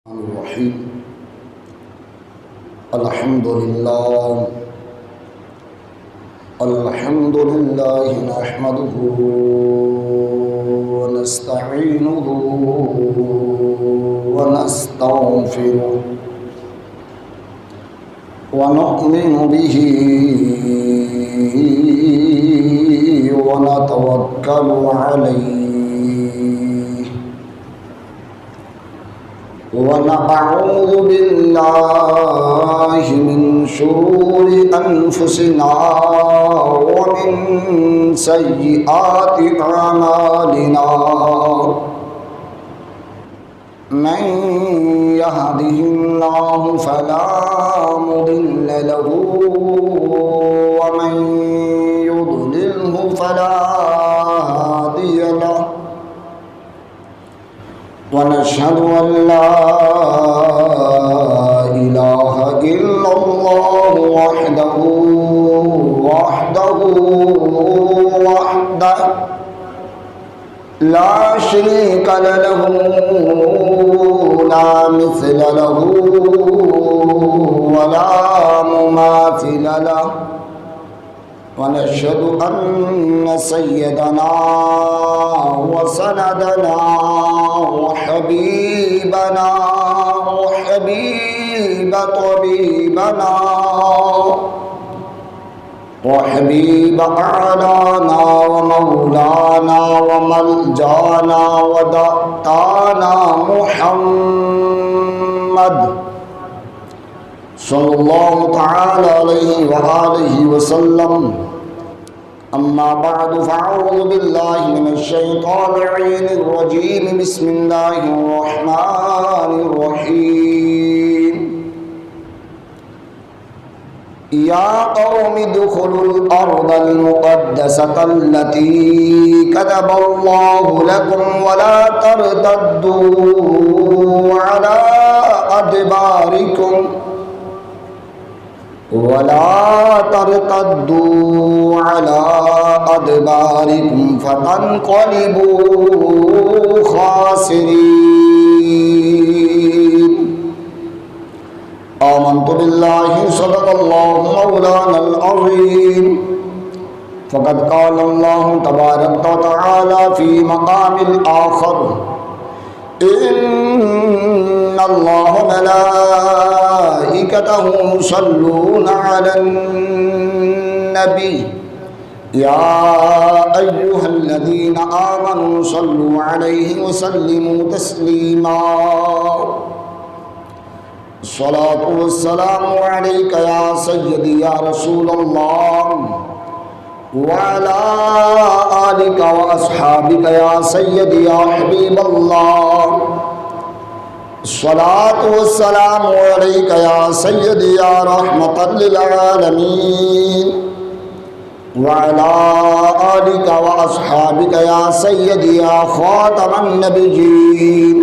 الرحیم الحمد للہ نحمده ونستعینه ونستغفره ونؤمن به ونتوکل علیہ ونعوذ باللہ من شرور انفسنا ومن سیئات اعمالنا من يهده الله فلا مضل له ومن يضلله فلا هادي له ونشهد أن لا إله إلا الله وحده لا شريك له لا مثل له ولا مماثل له ونشهد أن سيدنا وسندنا وحبيبنا وحبيب طبيبنا وحبيب أعلانا ومولانا وملجانا ودعانا محمد صلى الله تعالى عليه وآله وسلم أما بعد فأعوذ بالله من الشيطان الرجيم بسم الله الرحمن الرحيم يا قوم ادخلوا الأرض المقدسة التي كتب الله لكم ولا ترتدوا على أدباركم فتنقلبوا خاسرين آمنت بالله صدق الله مولانا العظيم فقد قال الله تبارك وتعالى في مقام الآخر إن الله ملائكته يصلون على النبي يا أيها الذين آمنوا صلوا عليه وسلموا تسليما الصلاة والسلام عليك يا سيدي يا رسول الله وعلى آلك وأصحابك يا سيدي يا حبيب الله الصلاة والسلام عليك يا سيدي يا رحمة للعالمين وعلى آلك وأصحابك يا سيدي يا خاتم النبيين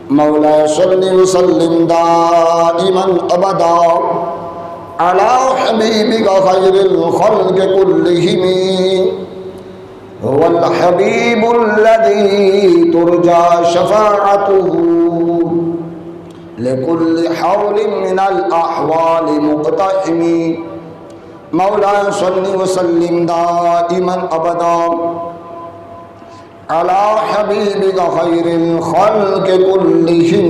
مولاي صل وسلم دائما أبدا على حبيبك خير الخلق كلهم هو الحبيب الذي ترجى شفاعته لكل حول من الأحوال مقتحم مولاي صل وسلم دائما أبدا على حبيبك خير الخلق كلهم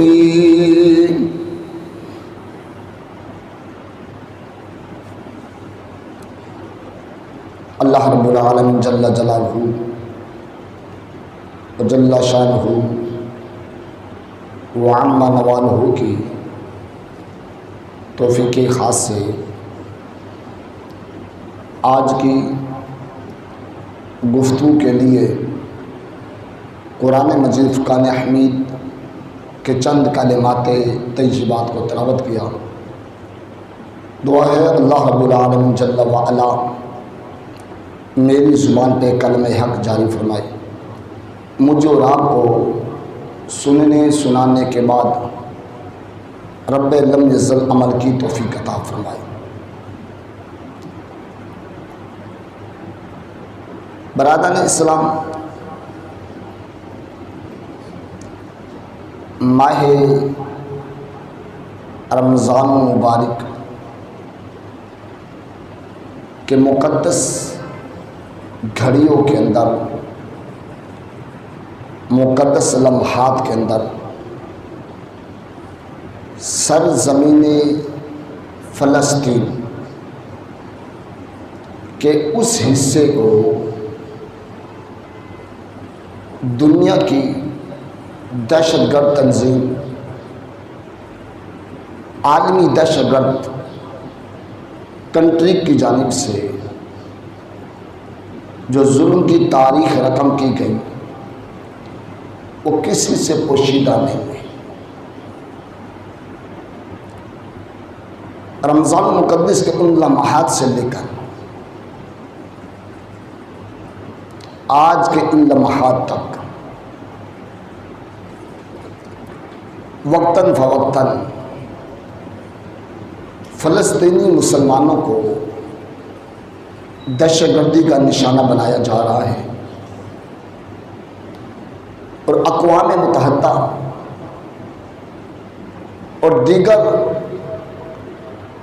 اللہ رب العالمین جل جلالہ وجل شانہ وعم نوالہ کی توفیق خاص سے آج کی گفتگو کے لیے قرآن مجید فرقان حمید کے چند کلمات طیبات کو تلاوت کیا۔ دعا ہے اللہ رب العالمین جل وعلا میری زبان پہ کلمہ حق جاری فرمائے، مجھے اور آپ کو سننے سنانے کے بعد رب لم یزل عمل کی توفیق عطا فرمائے۔ برادران اسلام، ماہ رمضان المبارک کے مقدس گھڑیوں کے اندر، مقدس لمحات کے اندر سرزمین فلسطین کے اس حصے کو دنیا کی دہشت گرد تنظیم، عالمی دہشت گرد کنٹری کی جانب سے جو ظلم کی تاریخ رقم کی گئی وہ کسی سے پوشیدہ نہیں ہے۔ رمضان المقدس کے ان لمحات سے لے کر آج کے ان لمحات تک وقتاً فوقتاً فلسطینی مسلمانوں کو دہشت گردی کا نشانہ بنایا جا رہا ہے، اور اقوام متحدہ اور دیگر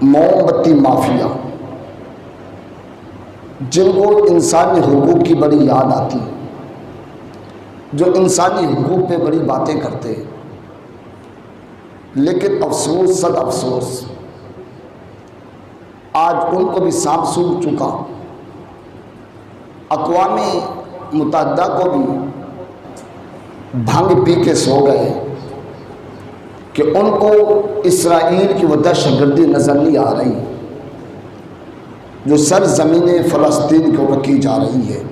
موم بتی مافیا جن کو انسانی حقوق کی بڑی یاد آتی، جو انسانی حقوق پہ بڑی باتیں کرتے، لیکن افسوس صد افسوس آج ان کو بھی سانپ سونگھ چکا، اقوام متحدہ کو بھی بھنگ پی کے سو گئے کہ ان کو اسرائیل کی وہ دہشت گردی نظر نہیں آ رہی جو سرزمین فلسطین کے اوپر کی جا رہی ہے۔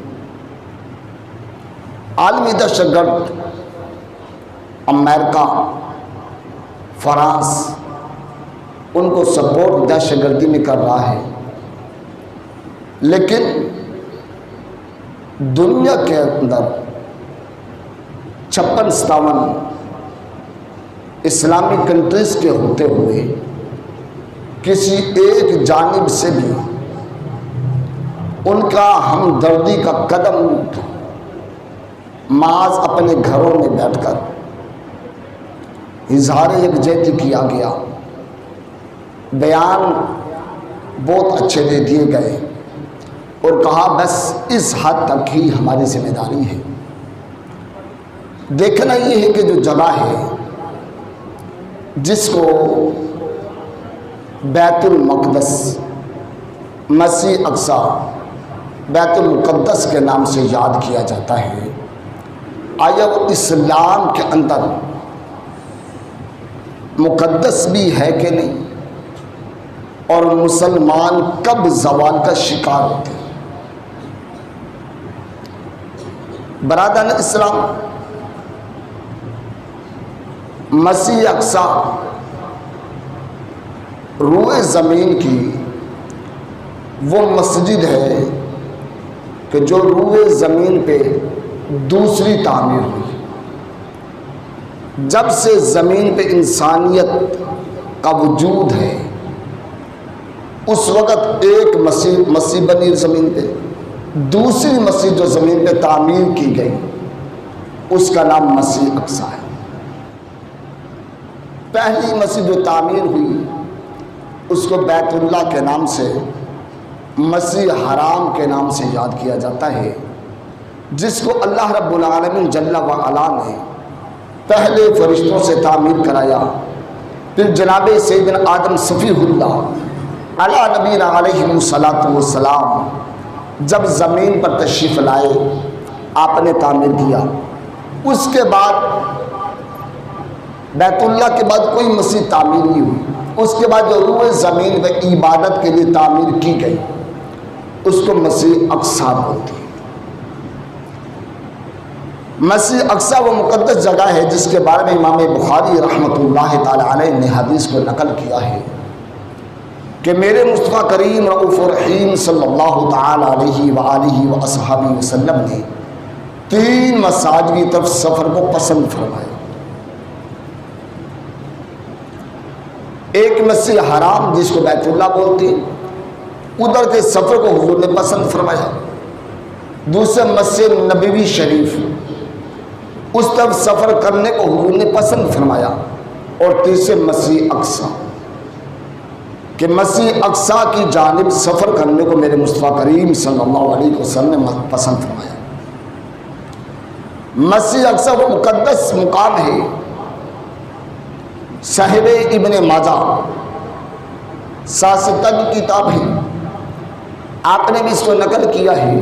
عالمی دہشت گرد امریکہ، فرانس ان کو سپورٹ دہشت گردی میں کر رہا ہے، لیکن دنیا کے اندر 56-57 اسلامی کنٹریز کے ہوتے ہوئے کسی ایک جانب سے بھی ان کا ہمدردی کا قدم نہیں اٹھا۔ محض اپنے گھروں میں بیٹھ کر اظہار یکجہتی کیا گیا، بیان بہت اچھے دے دیے گئے اور کہا بس اس حد تک ہی ہماری ذمہ داری ہے۔ دیکھنا یہ ہے کہ جو جگہ ہے جس کو بیت المقدس، مسجد اقصی، بیت المقدس کے نام سے یاد کیا جاتا ہے، آیا وہ اسلام کے اندر مقدس بھی ہے کہ نہیں، اور مسلمان کب زوال کا شکار ہوتے ہیں؟ برادران اسلام، مسجد اقصی روئے زمین کی وہ مسجد ہے کہ جو روئے زمین پہ دوسری تعمیر ہوئی۔ جب سے زمین پہ انسانیت کا وجود ہے اس وقت ایک مسجد بنی زمین پہ، دوسری مسجد جو زمین پہ تعمیر کی گئی اس کا نام مسجد اقصی ہے۔ پہلی مسجد جو تعمیر ہوئی اس کو بیت اللہ کے نام سے، مسجد حرام کے نام سے یاد کیا جاتا ہے، جس کو اللہ رب العالمین جل وعلا نے پہلے فرشتوں سے تعمیر کرایا، پھر جناب سیدنا آدم صفیہ اللہ علی نبینا علیہ الصلاۃ والسلام جب زمین پر تشریف لائے آپ نے تعمیر کیا۔ اس کے بعد بیت اللہ کے بعد کوئی مسجد تعمیر نہیں ہوئی، اس کے بعد جو روئے زمین پہ عبادت کے لیے تعمیر کی گئی اس کو مسجد اقصی بولتی ہے۔ مسجد اقصی وہ مقدس جگہ ہے جس کے بارے میں امام بخاری رحمۃ اللہ تعالی علیہ نے حدیث کو نقل کیا ہے کہ میرے مصطفیٰ کریم رؤوف الرحیم صلی اللہ تعالی علیہ وآلہ وصحبہ وسلم نے 3 مساجد کی طرف سفر کو پسند فرمایا۔ ایک مسجد حرام جس کو بیت اللہ بولتے ہیں، ادھر کے سفر کو حضور نے پسند فرمایا۔ دوسرے مسجد نبوی شریف، اس طرف سفر کرنے کو حضور نے پسند فرمایا، اور تیسرے مسجد اقصی۔ کہ مسجد اقصی کی جانب سفر کرنے کو میرے مصطفیٰ کریم صلی اللہ علیہ وسلم نے پسند فرمایا۔ مسجد اقصی وہ مقدس مقام ہے۔ صاحب ابن ماجہ ساستہ کی کتاب ہے، آپ نے بھی اس کو نقل کیا ہے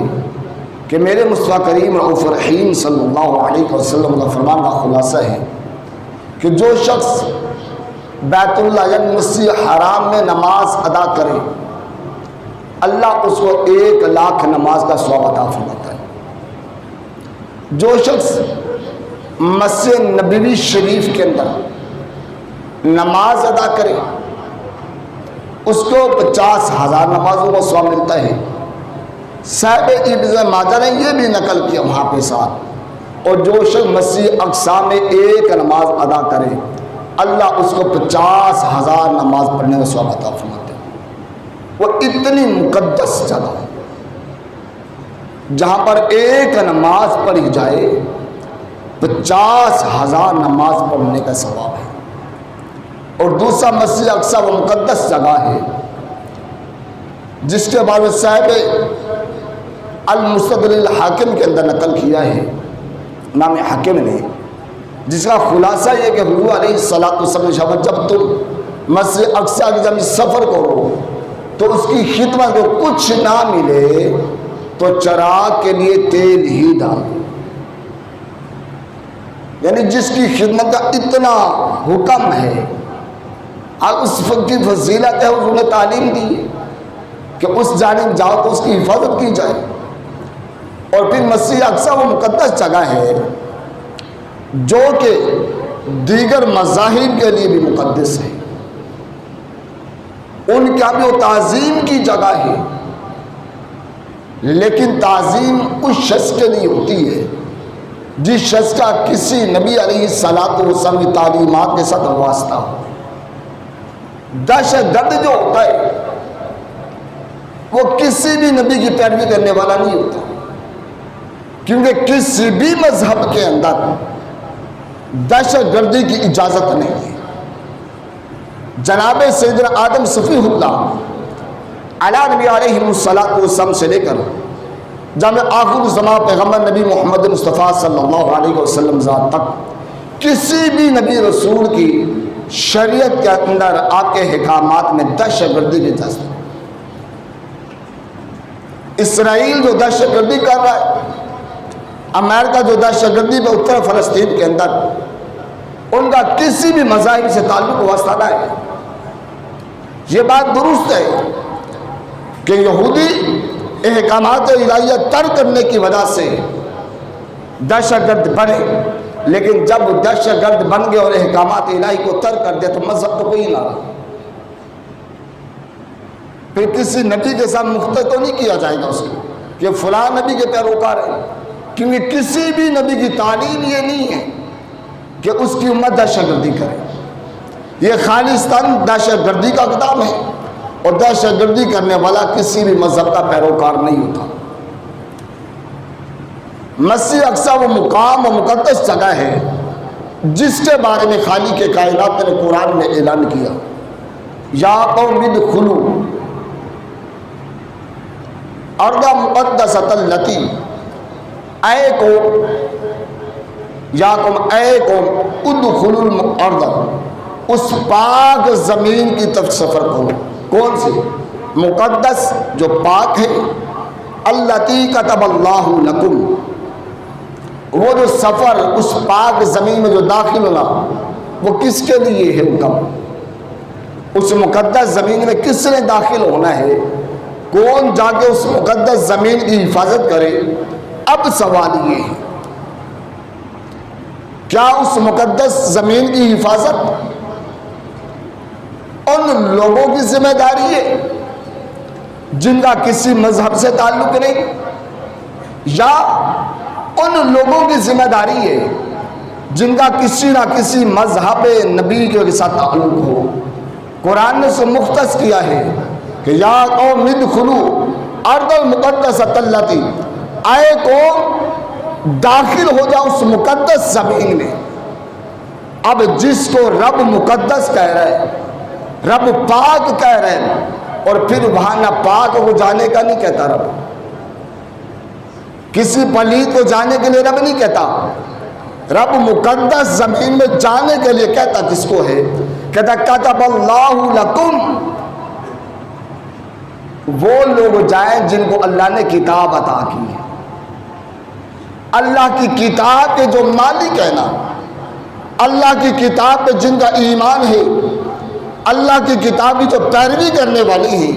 کہ میرے مصطفیٰ کریم رؤوف رحیم صلی اللہ علیہ وسلم کا فرمان کا خلاصہ ہے کہ جو شخص بیت اللہ یعنی مسجد حرام میں نماز ادا کرے، اللہ اس کو 1,00,000 نماز کا ثواب عطا فرماتا ہے۔ جو شخص مسجد نبوی شریف کے اندر نماز ادا کرے، اس کو 50,000 نمازوں کا ثواب ملتا ہے۔ صاحب ابن ماجہ نے یہ بھی نقل کیا وہاں پہ ساتھ، اور جو شخص مسجد اقصی میں ایک نماز ادا کرے، اللہ اس کو 50,000 نماز پڑھنے کا ثواب عطا فرماتے ہیں۔ وہ اتنی مقدس جگہ ہے جہاں پر ایک نماز پڑھی جائے 50,000 نماز پڑھنے کا ثواب ہے۔ اور دوسرا مسجد اقصی وہ مقدس جگہ ہے جس کے بارے میں صاحب المستدرک الحاکم کے اندر نقل کیا ہے امام حاکم نے، جس کا خلاصہ یہ کہ حضور علیہ الصلوۃ والسلام جب تم مسجد اقصی کی جب سفر کرو تو اس کی خدمت کو کچھ نہ ملے تو چراغ کے لیے تیل ہی ڈال، یعنی جس کی خدمت کا اتنا حکم ہے اور اس کی فضیلت ہے، حضور نے تعلیم دی ہے کہ اس جانب جاؤ تو اس کی حفاظت کی جائے۔ اور پھر مسجد اقصی وہ مقدس جگہ ہے جو کہ دیگر مذاہب کے لیے بھی مقدس ہے، ان کا بھی وہ تعظیم کی جگہ ہے، لیکن تعظیم اس شخص کے لیے ہوتی ہے جس شخص کا کسی نبی علیہ الصلوۃ والسلام کی تعلیمات کے ساتھ واسطہ ہو۔ دہشت گرد جو ہوتا ہے وہ کسی بھی نبی کی پیروی کرنے والا نہیں ہوتا، کیونکہ کسی بھی مذہب کے اندر دہشت گردی کی اجازت نہیں ہے۔ جناب سیدنا آدم صفیہ اللہ علیہ نبی علیہ الصلوۃ والسلام سے لے کر جب آخر زمان پیغمبر نبی محمد مصطفیٰ صلی اللہ علیہ وسلم ذات تک کسی بھی نبی رسول کی شریعت کے اندر آپ کے حکامات میں دہشت گردی کی اجازت ہے۔ اسرائیل جو دہشت گردی کر رہا ہے، امریکہ جو دہشت گردی پہ اتر فلسطین کے اندر، ان کا کسی بھی مذاہب سے تعلق واسطہ نہ ہے۔ یہ بات درست ہے کہ یہودی احکامات الہیہ ترک کرنے کی وجہ سے دہشت گرد بنے، لیکن جب دہشت گرد بن گئے اور احکامات الہی کو ترک کر دیا تو مذہب تو کوئی نہ رہا۔ پھر کسی نبی کے ساتھ مختص تو نہیں کیا جائے گا اس کو کہ فلاں نبی کے پیروکار ہے، کیونکہ کسی بھی نبی کی تعلیم یہ نہیں ہے کہ اس کی امت دہشت گردی کرے۔ یہ خالصتاً دہشت گردی کا اقدام ہے، اور دہشت گردی کرنے والا کسی بھی مذہب کا پیروکار نہیں ہوتا۔ مسجد اقصی وہ مقام و مقدس جگہ ہے جس کے بارے میں خالق کے کائنات نے قرآن میں اعلان کیا، یا قوم ادخلوا ارض مقدسۃ التی، اے قوم، یا قوم، اے قوم ادخلوا الارض، اس پاک زمین کی طرف سفر کرو۔ کون سی؟ مقدس جو پاک ہے، التی کتب اللہ لکم، وہ جو سفر اس پاک زمین میں جو داخل ہونا وہ کس کے لیے ہے حکم؟ اس مقدس زمین میں کس نے داخل ہونا ہے؟ کون جا کے اس مقدس زمین کی حفاظت کرے؟ اب سوال یہ ہے، کیا اس مقدس زمین کی حفاظت ان لوگوں کی ذمہ داری ہے جن کا کسی مذہب سے تعلق نہیں، یا ان لوگوں کی ذمہ داری ہے جن کا کسی نہ کسی مذہب نبی کے ساتھ تعلق ہو؟ قرآن نے اسے مختص کیا ہے کہ یا قوم ادخلوا ارض المقدسۃ التی، اے قوم داخل ہو جاؤ اس مقدس زمین میں۔ اب جس کو رب مقدس کہہ رہا ہے رب پاک کہہ رہے ہیں، اور پھر وہاں نہ پاک کو جانے کا نہیں کہتا رب، کسی پلید کو جانے کے لیے رب نہیں کہتا، رب مقدس زمین میں جانے کے لیے کہتا کس کو ہے؟ کہتا کتب اللہ لکم، وہ لوگ جائیں جن کو اللہ نے کتاب عطا کی ہے، اللہ کی کتاب کے جو مالک ہے نا، اللہ کی کتاب پہ جن کا ایمان ہے، اللہ کی کتاب کی جو پیروی کرنے والی ہے،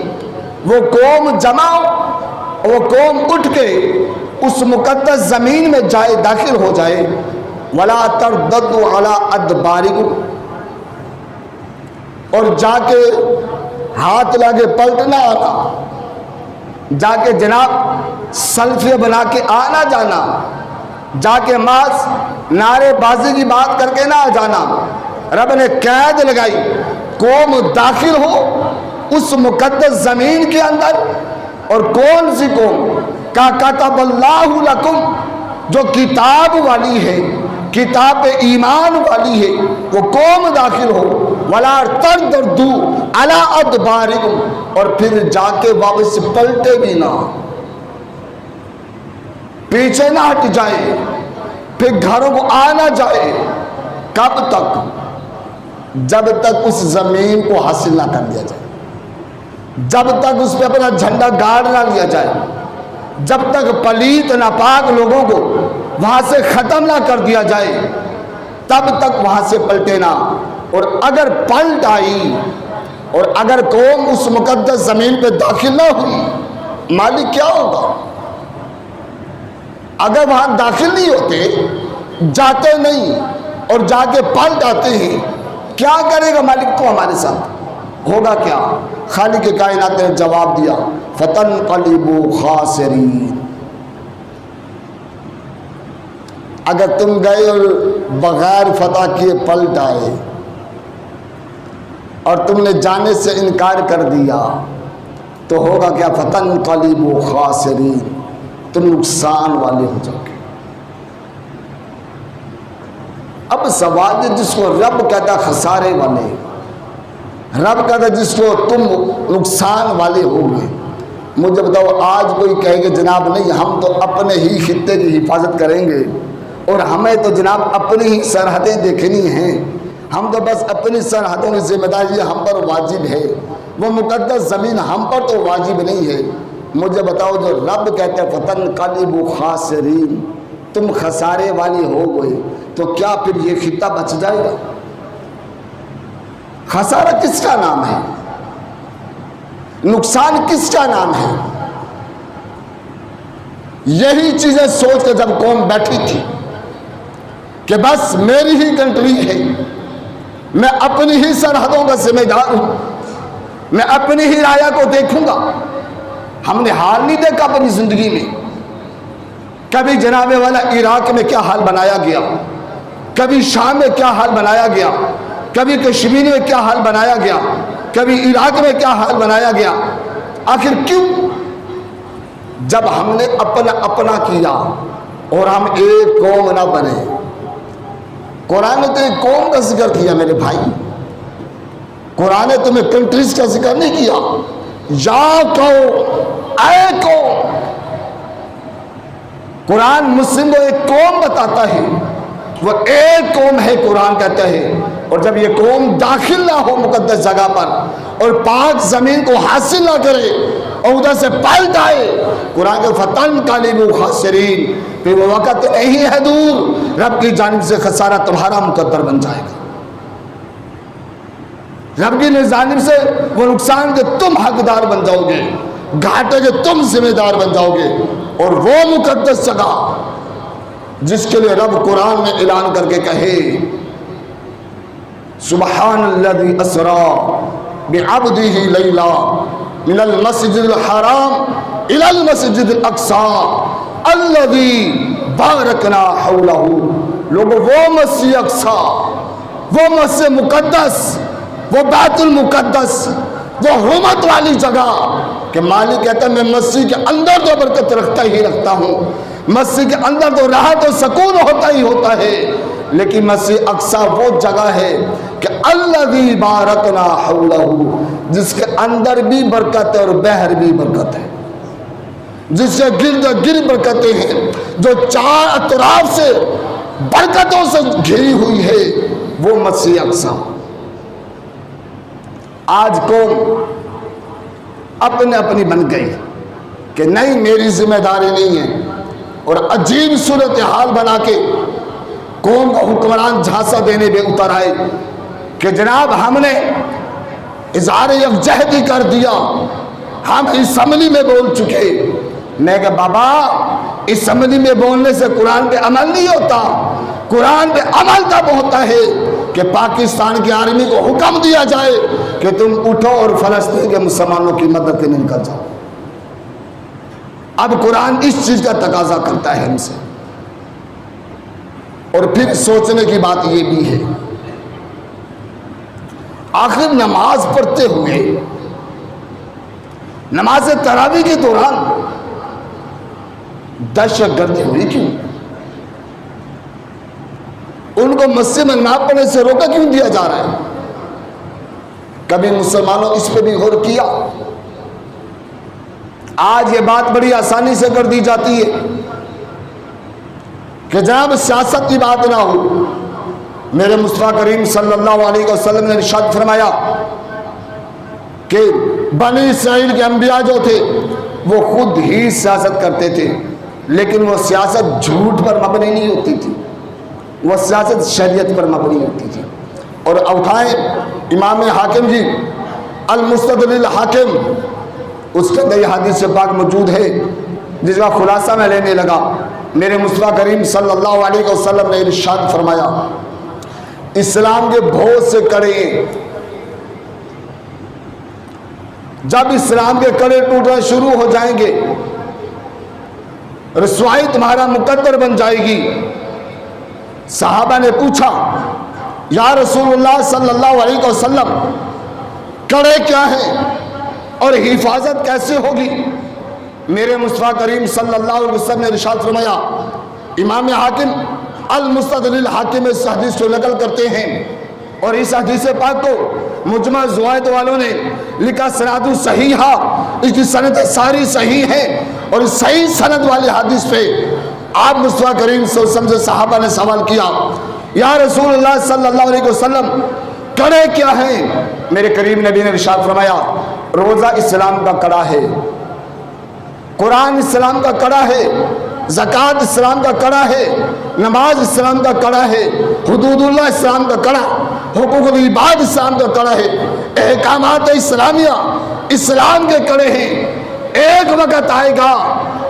وہ قوم جمع، وہ قوم اٹھ کے اس مقدس زمین میں جائے، داخل ہو جائے، وَلَا تَرْدَدُّوا عَلَىٰ أَدْبَارِكُمْ، اور جا کے ہاتھ لگے پلٹنا آنا، جا کے جناب سلفی بنا کے آنا جانا، جا کے ماس نعرے بازی کی بات کر کے نہ آ جانا، رب نے قید لگائی، قوم داخل ہو اس مقدس زمین کے اندر، اور کون سی قوم؟ کا کتب اللہ لکم، جو کتاب والی ہے، کتاب ایمان والی ہے، وہ قوم داخل ہو، ولا ترددوا علی ادبارکم، اور پھر جا کے واپس پلٹے بھی نہ، پیچھے نہ ہٹ جائے، پھر گھروں کو آ نہ جائے۔ کب تک؟ جب تک اس زمین کو حاصل نہ کر لیا جائے، جب تک اس پہ اپنا جھنڈا گاڑ نہ لیا جائے، جب تک پلیت ناپاک لوگوں کو وہاں سے ختم نہ کر دیا جائے، تب تک وہاں سے پلٹے نہ۔ اور اگر پلٹ آئی اور اگر قوم اس مقدس زمین پہ داخل نہ ہوئی، مالک کیا ہوگا؟ اگر وہاں داخل نہیں ہوتے، جاتے نہیں اور جا کے پلٹ آتے ہیں، کیا کرے گا مالک تو ہمارے ساتھ؟ ہوگا کیا؟ خالق کائنات نے جواب دیا، فَتَنْقَلِبُوا خَاسِرِينَ، اگر تم گئے اور بغیر فتح کیے پلٹ آئے اور تم نے جانے سے انکار کر دیا، تو ہوگا کیا؟ فَتَنْقَلِبُوا خَاسِرِينَ، تم نقصان والے ہو جاؤ گے۔ اب سوال ہے، جس کو رب کہتا خسارے والے، رب کہتا جس کو تم نقصان والے ہو گے، مجھے بتاؤ آج کوئی کہے کہ جناب نہیں ہم تو اپنے ہی خطے کی حفاظت کریں گے اور ہمیں تو جناب اپنی ہی سرحدیں دیکھنی ہیں، ہم تو بس اپنی سرحدوں کی ذمہ داری ہم پر واجب ہے، وہ مقدس زمین ہم پر تو واجب نہیں ہے۔ مجھے بتاؤ جو رب کہتے ہیں فَتَنْقَلِبُوا خَاسِرِينَ، تم خسارے والی ہو گئے، تو کیا پھر یہ خطہ بچ جائے گا؟ خسارہ کس کا نام ہے؟ نقصان کس کا نام ہے؟ یہی چیزیں سوچ کے جب قوم بیٹھی تھی کہ بس میری ہی کنٹری ہے، میں اپنی ہی سرحدوں کا ذمہ دار ہوں، میں اپنی ہی رایا کو دیکھوں گا۔ ہم نے حال نہیں دیکھا اپنی زندگی میں، کبھی جناب والا عراق میں کیا حال بنایا گیا، کبھی شام میں کیا حال بنایا گیا، کبھی کشمیر میں کیا حال بنایا گیا، کبھی عراق میں کیا حال بنایا گیا۔ آخر کیوں؟ جب ہم نے اپنا اپنا کیا اور ہم ایک قوم نہ بنے۔ قرآن نے تو ایک قوم کا ذکر کیا میرے بھائی، قرآن نے تمہیں کنٹریز کا ذکر نہیں کیا۔ یا قوم، اے قوم، قرآن مسلم کو ایک قوم بتاتا ہے، وہ ایک قوم ہے قرآن کہتا ہے۔ اور جب یہ قوم داخل نہ ہو مقدس جگہ پر اور پاک زمین کو حاصل نہ کرے اور ادھر سے پلٹ آئے، قرآن کے فَتَنْقَلِبُوا خَاسِرِينَ، پھر وہ وقت نہیں ہے دور، رب کی جانب سے خسارہ تمہارا مقدر بن جائے گا، رب کی جانب سے وہ نقصان کے تم حقدار بن جاؤ گے، گھاٹے کے تم ذمہ دار بن جاؤ گے۔ اور وہ مقدس جگہ جس کے لیے رب قرآن میں اعلان کر کے کہے سبحان الذی اسری بعبدہ لیلا من المسجد الحرام الی المسجد الاقصی الذی بارکنا حولہ، لوگوں وہ مسجد اقصی، وہ مسجد مقدس، وہ بیت المقدس، وہ حرمت والی جگہ کہ مالک کہتا ہے میں مسجد کے اندر تو برکت رکھتا ہی رکھتا ہوں، مسجد کے اندر تو راحت و سکون ہوتا ہی ہوتا ہے، لیکن مسجد اقصی وہ جگہ ہے کہ الذی بارکنا حولہ، جس کے اندر بھی برکت ہے اور باہر بھی برکت ہے، جس سے گرد گرد برکتیں ہیں، جو چار اطراف سے برکتوں سے گھری ہوئی ہے، وہ مسجد اقصی۔ آج قوم اپنے اپنی بن گئی کہ نہیں میری ذمہ داری نہیں ہے، اور عجیب صورتحال بنا کے قوم کا حکمران جھانسا دینے پہ اتر آئے کہ جناب ہم نے اظہار یکجہتی کر دیا، ہم اسمبلی میں بول چکے۔ میں کہا بابا اسمبلی میں بولنے سے قرآن پہ عمل نہیں ہوتا، قرآن پہ عمل تب ہوتا ہے کہ پاکستان کی آرمی کو حکم دیا جائے کہ تم اٹھو اور فلسطین کے مسلمانوں کی مدد کے لیے نکل جاؤ۔ اب قرآن اس چیز کا تقاضا کرتا ہے ہم سے۔ اور پھر سوچنے کی بات یہ بھی ہے، آخر نماز پڑھتے ہوئے نماز تراویح کے دوران دہشت گردی ہوئی کیوں؟ ان کو مسجد میں نہ پڑھنے سے روکا کیوں دیا جا رہا ہے؟ کبھی مسلمانوں اس پہ بھی غور کیا؟ آج یہ بات بڑی آسانی سے کر دی جاتی ہے کہ جناب سیاست کی بات نہ ہو۔ میرے مصطفیٰ کریم صلی اللہ علیہ وسلم نے ارشاد فرمایا کہ بنی اسرائیل کے انبیاء جو تھے وہ خود ہی سیاست کرتے تھے، لیکن وہ سیاست جھوٹ پر مبنی نہیں ہوتی تھی، وہ سیاست شریعت پر مبنی ہوتی تھی۔ اور اٹھائیں امام حاکم جی المستدرک الحاکم، اس کے اندر یہ حدیث پاک موجود ہے جس کا خلاصہ میں لینے لگا۔ میرے مصطفیٰ کریم صلی اللہ علیہ وسلم نے ارشاد فرمایا اسلام کے بہت سے کڑے ہیں، جب اسلام کے کڑے ٹوٹنا شروع ہو جائیں گے رسوائی تمہارا مقدر بن جائے گی۔ صحابہ نے پوچھا یا رسول اللہ صلی اللہ علیہ وسلم کڑے کیا ہیں اور حفاظت کیسے ہوگی؟ میرے مصطفیٰ کریم صلی اللہ علیہ وسلم نے ارشاد فرمایا، امام حاکم المستدرک الحاکم اس حدیث کو نقل کرتے ہیں، اور اس حدیث پاک کو مجمع زوائد والوں نے لکھا سند صحیحہ، اس کی سند ساری صحیح ہے، اور اس صحیح سند والی حدیث پہ آپ مصطفیٰ کریم صلی اللہ علیہ وسلم سے صحابہ نے سوال کیا یا رسول اللہ صلی اللہ علیہ وسلم کڑے کیا ہیں؟ میرے کریم نبی نے ارشاد فرمایا روزہ اسلام کا کڑا ہے، قرآن اسلام کا کڑا ہے، زکوٰۃ اسلام کا کڑا ہے، نماز اسلام کا کڑا ہے، حدود اللہ اسلام کا کڑا، حقوق العباد اسلام کا کڑا ہے، احکامات اسلامیہ اسلام کے کڑے ہیں۔ ایک وقت آئے گا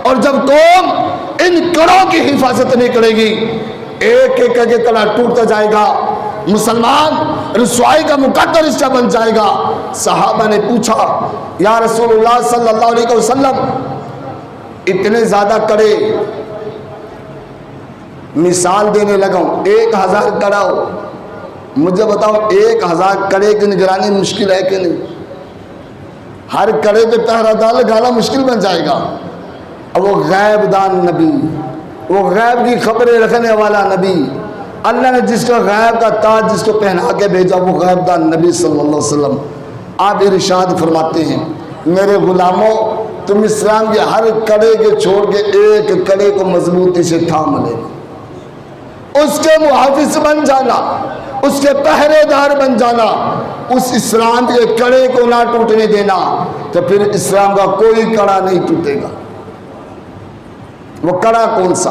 اور جب قوم ان کڑوں کی حفاظت نہیں کرے گی، ایک ایک کر کے کڑا ٹوٹتا جائے گا، مسلمان رسوائی کا مقدر اس کا بن جائے گا۔ صحابہ نے پوچھا یا رسول اللہ صلی اللہ علیہ وسلم اتنے زیادہ کڑے، مثال دینے لگا ہوں 1000 کڑا ہو، مجھے بتاؤ 1000 کڑے کی نگرانی مشکل ہے کہ نہیں؟ ہر کڑے پہ پہرا دار لگانا مشکل بن جائے گا۔ اور وہ غیب دان نبی، وہ غیب کی خبریں رکھنے والا نبی، اللہ نے جس کا غیب کا تاج جس کو پہنا کے بھیجا وہ غیب دان نبی صلی اللہ علیہ وسلم۔ آپ ارشاد فرماتے ہیں میرے غلاموں تم اسلام کے ہر کڑے کے چھوڑ کے ایک کڑے کو مضبوطی سے تھام لینا، اس کے محافظ بن جانا، اس کے پہرے دار بن جانا، اس اسلام کے کڑے کو نہ ٹوٹنے دینا، تو پھر اسلام کا کوئی کڑا نہیں ٹوٹے گا۔ وہ کڑا کون سا؟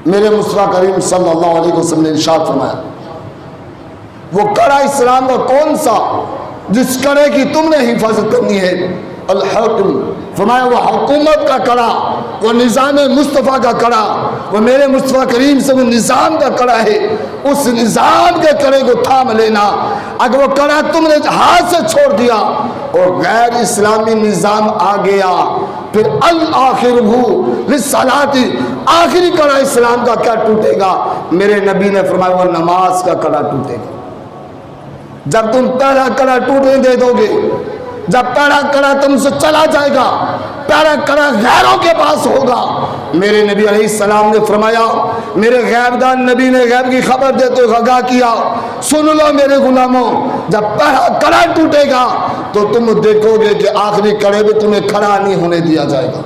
میرے مصطفیٰ کریم صلی اللہ علیہ وسلم نے ارشاد فرمایا وہ کڑا اسلام کا کون سا جس کڑے کی تم نے حفاظت کرنی ہے؟ الحکم، فرمایا وہ حکومت کا کڑا، وہ نظام مصطفیٰ کا کڑا، وہ میرے مصطفیٰ کریم سے وہ نظام کا کڑا ہے، اس نظام کے کڑے کو تھام لینا۔ اگر وہ کڑا تم نے ہاتھ سے چھوڑ دیا اور غیر اسلامی نظام آ گیا، پھر الآخر للصلاۃ، آخری کڑا اسلام کا کیا ٹوٹے گا؟ میرے نبی نے فرمایا وہ نماز کا کڑا ٹوٹے گا۔ جب تم پہلا کڑا ٹوٹنے دے دو گے، جب پہلا کڑا تم سے چلا جائے گا پہلا کڑا غیروں کے پاس ہوگا۔ میرے نبی علیہ السلام نے فرمایا، میرے غیب دان نبی نے غیب کی خبر دیتے ہوئے آگاہ کیا، سن لو میرے غلاموں، جب پہلا کڑا ٹوٹے گا تو تم دیکھو گے کہ آخری کڑے میں تمہیں کھڑا نہیں ہونے دیا جائے گا۔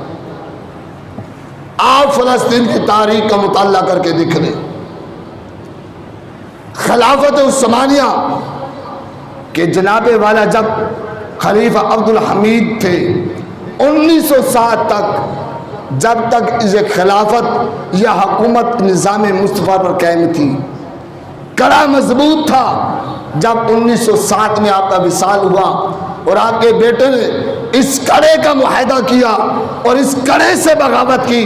آپ فلسطین کی تاریخ کا مطالعہ کر کے دیکھ لیں، خلافت عثمانیہ کہ جناب والا جب خلیفہ عبدالحمید تھے 1907 تک، جب تک اسے خلافت یا حکومت نظام مصطفیٰ پر قائم تھی، کڑا مضبوط تھا۔ جب 1907 میں آپ کا وصال ہوا اور آپ کے بیٹے نے اس کڑے کا معاہدہ کیا اور اس کڑے سے بغاوت کی،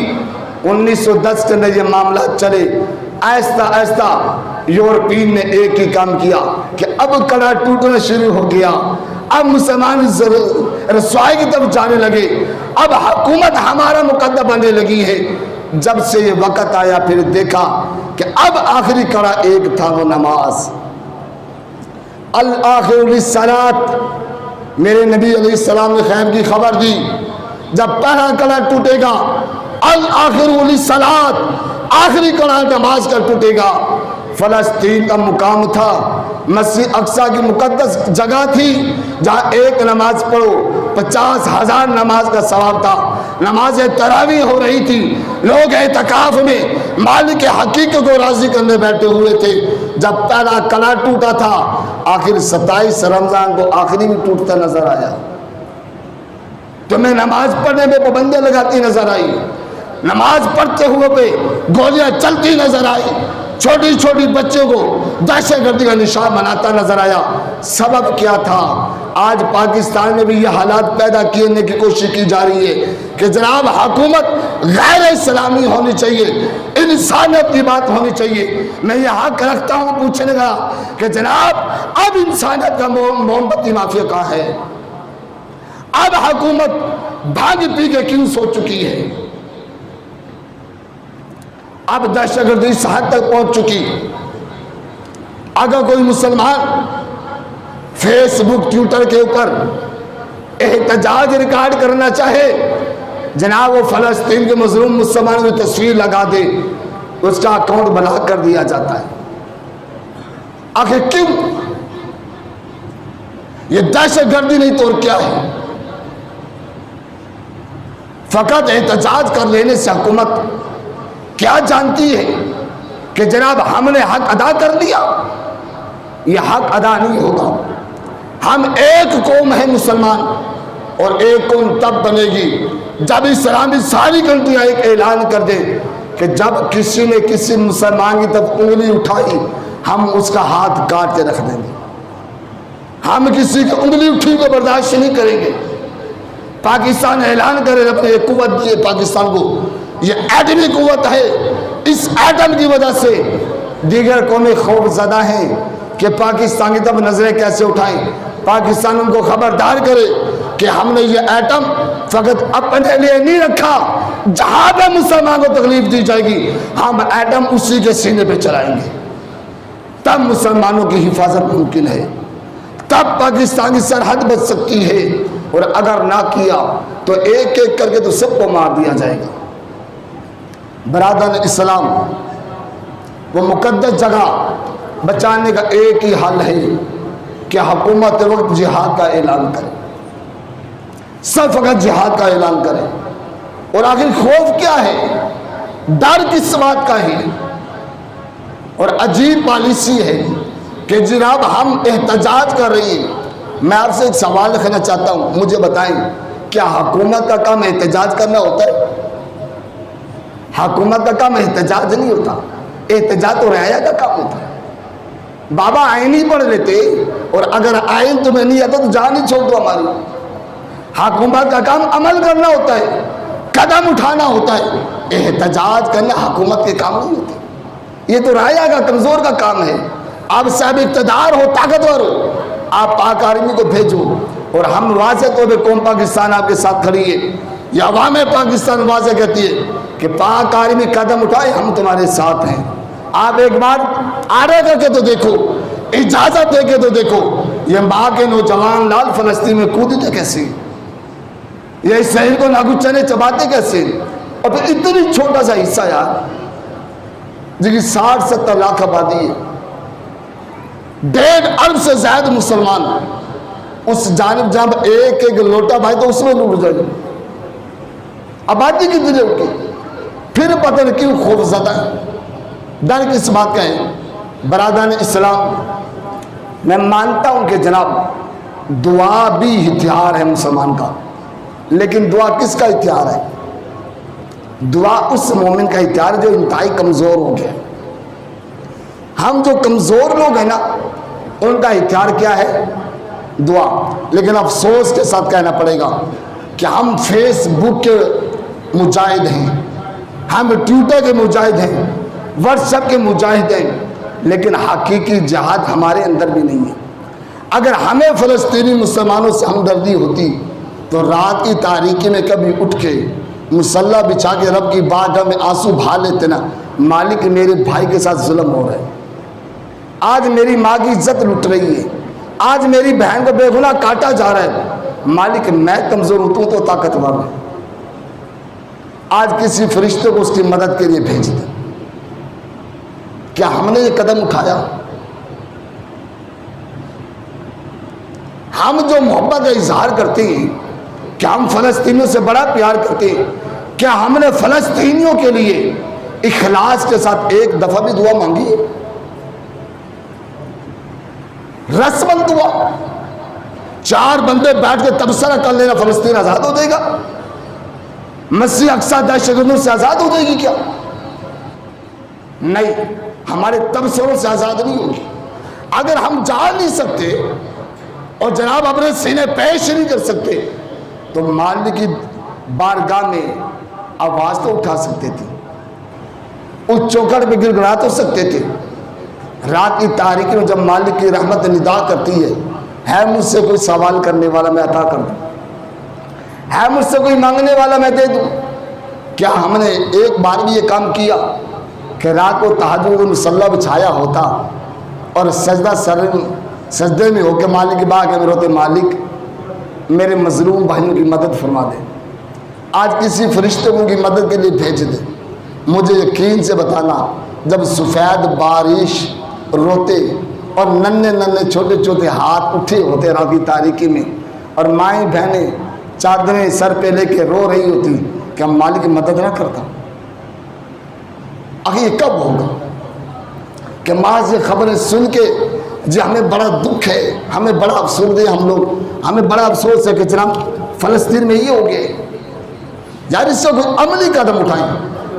1910 کے اندر یہ معاملات چلے، آہستہ آہستہ یورپین نے ایک ہی کام کیا کہ اب کڑا ٹوٹنا شروع ہو گیا، اب مسلمان رسوائی کی طرف جانے لگے، اب حکومت ہمارا مقدر بننے لگی ہے۔ جب سے یہ وقت آیا پھر دیکھا کہ اب آخری کڑا ایک تھا، وہ نماز، الآخر للصلاۃ۔ میرے نبی علیہ السلام نے خیر کی خبر دی، جب پہلا کڑا ٹوٹے گا الآخر للصلاۃ، آخری کڑا نماز کا ٹوٹے گا۔ فلسطین کا مقام تھا، مسجد اقصی کی مقدس جگہ تھی، جہاں ایک نماز پڑھو 50,000 نماز کا ثواب تھا۔ نماز تراویح ہو رہی تھی، لوگ اعتکاف میں مالک حقیقت کو راضی کرنے بیٹھے ہوئے تھے۔ جب پہلا کڑا ٹوٹا تھا، آخر 27 رمضان کو آخری بھی ٹوٹتا نظر آیا۔ تمہیں نماز پڑھنے میں پابندیاں لگاتی نظر آئی، نماز پڑھتے ہوئے پہ گولیاں چلتی نظر آئی، چھوٹی چھوٹی بچوں کو دہشت گردی کا نشان بناتا نظر آیا۔ سبب کیا تھا؟ آج پاکستان میں بھی یہ حالات پیدا کرنے کی کوشش کی جا رہی ہے کہ جناب حکومت غیر اسلامی ہونی چاہیے، انسانیت کی بات ہونی چاہیے۔ میں یہ حق رکھتا ہوں پوچھنے کا کہ جناب اب انسانیت کا موم بتی مافیا کہاں ہے؟ اب حکومت بھانگ پی کے کیوں سو چکی ہے؟ اب دہشت گردی اس حد تک پہنچ چکی، اگر کوئی مسلمان فیس بک ٹویٹر کے اوپر احتجاج ریکارڈ کرنا چاہے، جناب وہ فلسطین کے مظلوم مسلمانوں کی تصویر لگا دے، اس کا اکاؤنٹ بلاک کر دیا جاتا ہے۔ آخر کیوں؟ یہ دہشت گردی نہیں تو اور کیا ہے؟ فقط احتجاج کر لینے سے حکومت کیا جانتی ہے کہ جناب ہم نے حق ادا کر لیا؟ یہ حق ادا نہیں ہوگا۔ ہم ایک قوم ہے مسلمان، اور ایک قوم تب بنے گی جب اسلامی ساری کنٹریاں ایک اعلان کر دیں کہ جب کسی نے کسی مسلمان کی طرف انگلی اٹھائی ہم اس کا ہاتھ کاٹ کے رکھ دیں گے۔ ہم کسی کی انگلی اٹھی کو برداشت نہیں کریں گے۔ پاکستان اعلان کرے اپنے ایک قوت دیے پاکستان کو، یہ ایٹمی قوت ہے، اس ایٹم کی وجہ سے دیگر قومیں خوف زدہ ہیں کہ پاکستان کی طرف نظریں کیسے اٹھائیں۔ پاکستان ان کو خبردار کرے کہ ہم نے یہ ایٹم فقط اپنے لیے نہیں رکھا، جہاں پہ مسلمان کو تکلیف دی جائے گی ہم ایٹم اسی کے سینے پہ چلائیں گے، تب مسلمانوں کی حفاظت ممکن ہے، تب پاکستان کی سرحد بچ سکتی ہے۔ اور اگر نہ کیا تو ایک ایک کر کے تو سب کو مار دیا جائے گا۔ برادران اسلام، وہ مقدس جگہ بچانے کا ایک ہی حل ہے کہ حکومت وقت جہاد کا اعلان کرے، سب فقط جہاد کا اعلان کرے۔ اور آخر خوف کیا ہے؟ ڈر کس بات کا ہے؟ اور عجیب پالیسی ہے کہ جناب ہم احتجاج کر رہی ہیں۔ میں آپ سے ایک سوال رکھنا چاہتا ہوں، مجھے بتائیں کیا حکومت کا کام احتجاج کرنا ہوتا ہے؟ حکومت کا کام احتجاج نہیں ہوتا، احتجاج تو رعایا کا کام ہوتا ہے۔ بابا آئین ہی پڑھ لیتے، اور اگر آئین تمہیں نہیں آتا تو جان ہی چھوڑ دو ہماری۔ حکومت کا کام عمل کرنا ہوتا ہے، قدم اٹھانا ہوتا ہے، احتجاج کرنا حکومت کے کام نہیں ہوتے، یہ تو رعایا کا کمزور کا کام ہے۔ آپ صاحب اقتدار ہو، طاقتور ہو، آپ پاک آرمی کو بھیجو، اور ہم واضح طور پہ قوم پاکستان آپ کے ساتھ کھڑی ہے، یہ عوام پاکستان واضح کہتی ہے کہ پاک آرمی قدم اٹھائے ہم تمہارے ساتھ ہیں۔ آپ ایک بار آرے کر کے تو دیکھو، اجازت دے کے تو دیکھو، یہ ماں کے نوجوان لال فلسطین میں کودتے کیسے؟ یہ اسرائیل کو ناگو چنے چباتے کیسے؟ اور پھر اتنی چھوٹا سا حصہ یار، جن کی 60-70 لاکھ آبادی ہے، 1.5 ارب سے زائد مسلمان، اس جانب جہاں ایک ایک لوٹا بھائی تو اس میں ڈوب جائے گا، آبادی کتنی ہوگی؟ پھر پتہ نہیں کیوں خوف زدہ ہے۔ ڈر کس بات کا ہے؟ برادران اسلام، میں مانتا ہوں کہ جناب دعا بھی ہتھیار ہے مسلمان کا، لیکن دعا کس کا ہتھیار ہے؟ دعا اس مومن کا ہتھیار جو انتہائی کمزور ہو گیا۔ ہم جو کمزور لوگ ہیں نا، ان کا ہتھیار کیا ہے؟ دعا۔ لیکن افسوس کے ساتھ کہنا پڑے گا کہ ہم فیس بک کے مجاہد ہیں، ہم ٹویٹر کے مجاہد ہیں، واٹس ایپ کے مجاہد ہیں، لیکن حقیقی جہاد ہمارے اندر بھی نہیں ہے۔ اگر ہمیں فلسطینی مسلمانوں سے ہمدردی ہوتی تو رات کی تاریکی میں کبھی اٹھ کے مسلح بچھا کے رب کی بارگاہ میں آنسو بہا لیتے نا، مالک میرے بھائی کے ساتھ ظلم ہو رہا ہے، آج میری ماں کی عزت لٹ رہی ہے، آج میری بہن کو بے گناہ کاٹا جا رہا ہے، مالک میں کمزور ہوں تو طاقتور ہوں، آج کسی فرشتے کو اس کی مدد کے لیے بھیج دے۔ کیا ہم نے یہ قدم اٹھایا؟ ہم جو محبت کا اظہار کرتے ہیں، کیا ہم فلسطینیوں سے بڑا پیار کرتے ہیں؟ کیا ہم نے فلسطینیوں کے لیے اخلاص کے ساتھ ایک دفعہ بھی دعا مانگی ہے؟ رسمن دعا، 4 بندے بیٹھ کے تبصرہ کر لینا فلسطین آزاد ہو جائے گا؟ مسجد اقصی دہشت گردوں سے آزاد ہو جائے گی کیا؟ نہیں، ہمارے تبصروں سے آزاد نہیں ہوگی۔ اگر ہم جا نہیں سکتے اور جناب اپنے سینے پیش نہیں کر سکتے تو مالک کی بارگاہ میں آواز تو اٹھا سکتے تھے، اس چوکھٹ پہ گر گڑا تو سکتے تھے۔ رات کی تاریکی میں جب مالک کی رحمت ندا کرتی ہے مجھ سے کوئی سوال کرنے والا میں عطا کر دوں، ہے مجھ سے کوئی مانگنے والا میں دے دوں۔ کیا ہم نے ایک بار بھی یہ کام کیا کہ رات کو تہجد میں مصلی بچھایا ہوتا اور سجدے میں ہو کے مالک کی بارگاہ میں روتے، مالک میرے مظلوم بھائیوں کی مدد فرما دے، آج کسی فرشتے کو ان کی مدد کے لیے بھیج دے۔ مجھے یقین سے بتانا، جب سفید بارش روتے اور ننھے چھوٹے چھوٹے ہاتھ اٹھے ہوتے رات کی تاریکی میں، اور مائیں بہنیں چادریں سر پہ لے کے رو رہی ہوتی، کہ ہم مالک کی مدد نہ کرتا؟ آخر یہ کب ہوگا کہ محض یہ خبریں سن کے جی ہمیں بڑا دکھ ہے، ہمیں بڑا افسوس ہے، ہمیں بڑا افسوس ہے کہ جناب فلسطین میں یہ ہو گئے، یار اس سے کوئی عملی قدم اٹھائیں۔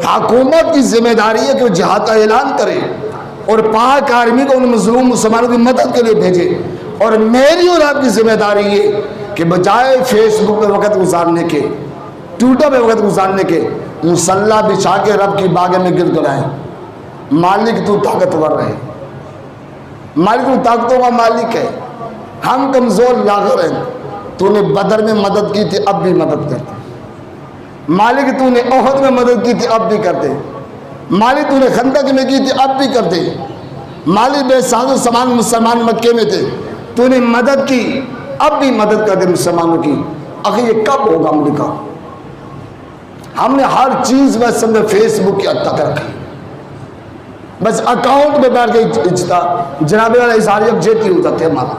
حکومت کی ذمہ داری ہے کہ وہ جہاد کا اعلان کرے اور پاک آرمی کو ان مظلوم مسلمانوں کی مدد کے لیے بھیجے، اور میری اور آپ کی ذمہ داری یہ کہ بجائے فیس بک پہ وقت گزارنے کے، ٹویٹر پہ وقت گزارنے کے، مصلی بچھا کے رب کی بارگاہ میں گر گڑائیں، مالک تو طاقتور رہے، مالک تو طاقتور کا مالک ہے، ہم کمزور لاغر ہیں، تو نے بدر میں مدد کی تھی اب بھی مدد کرتے، مالک تو نے احد میں مدد کی تھی اب بھی کرتے، مالک تو نے خندق میں کی تھی اب بھی کرتے، مالک بے ساز و سامان مسلمان مکے میں تھے، تو نے مدد کی اب بھی مدد کر دے مسلمانوں کی۔ آخر یہ کب ہوگا امریکہ؟ ہم نے ہر چیز بس سمجھے فیس بک کی حد تک رکھی، بس اکاؤنٹ میں بیٹھ کے جناب والا اظہار یکجہتی ہو جاتے ہیں ہمارا۔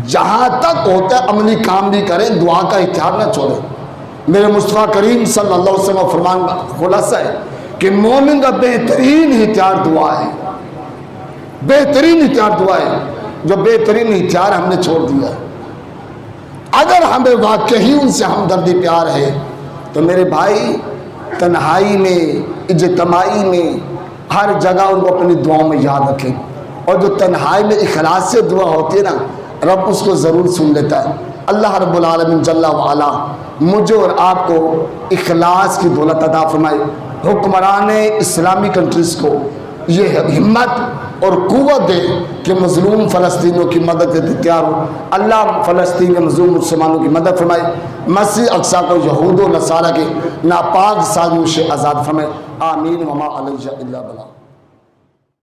جہاں تک ہوتا ہے عملی کام بھی کریں، دعا کا ہتھیار نہ چھوڑیں۔ میرے مصطفیٰ کریم صلی اللہ علیہ وسلم فرمان کا خلاصہ ہے کہ مومن کا بہترین ہتھیار دعا ہے، بہترین ہتھیار دعا ہے، جو بہترین ہتھیار ہم نے چھوڑ دیا ہے۔ اگر ہمیں واقعی ان سے ہمدردی پیار ہے تو میرے بھائی تنہائی میں، اجتماعی میں، ہر جگہ ان کو اپنی دعاؤں میں یاد رکھیں، اور جو تنہائی میں اخلاص سے دعا ہوتی ہے نا، رب اس کو ضرور سن لیتا ہے۔ اللہ رب العالمین جل وعلا مجھے اور آپ کو اخلاص کی دولت عطا فرمائے، حکمران اسلامی کنٹریز کو یہ ہمت اور قوت دے کہ مظلوم فلسطینیوں کی مدد کے تیار ہو۔ اللہ فلسطین کے مظلوم مسلمانوں کی مدد فرمائے، مسجد اقصی کو یہود و نصارہ کے ناپاک سازشوں سے آزاد فرمائے، آمین وما علیہ الا البلاغ۔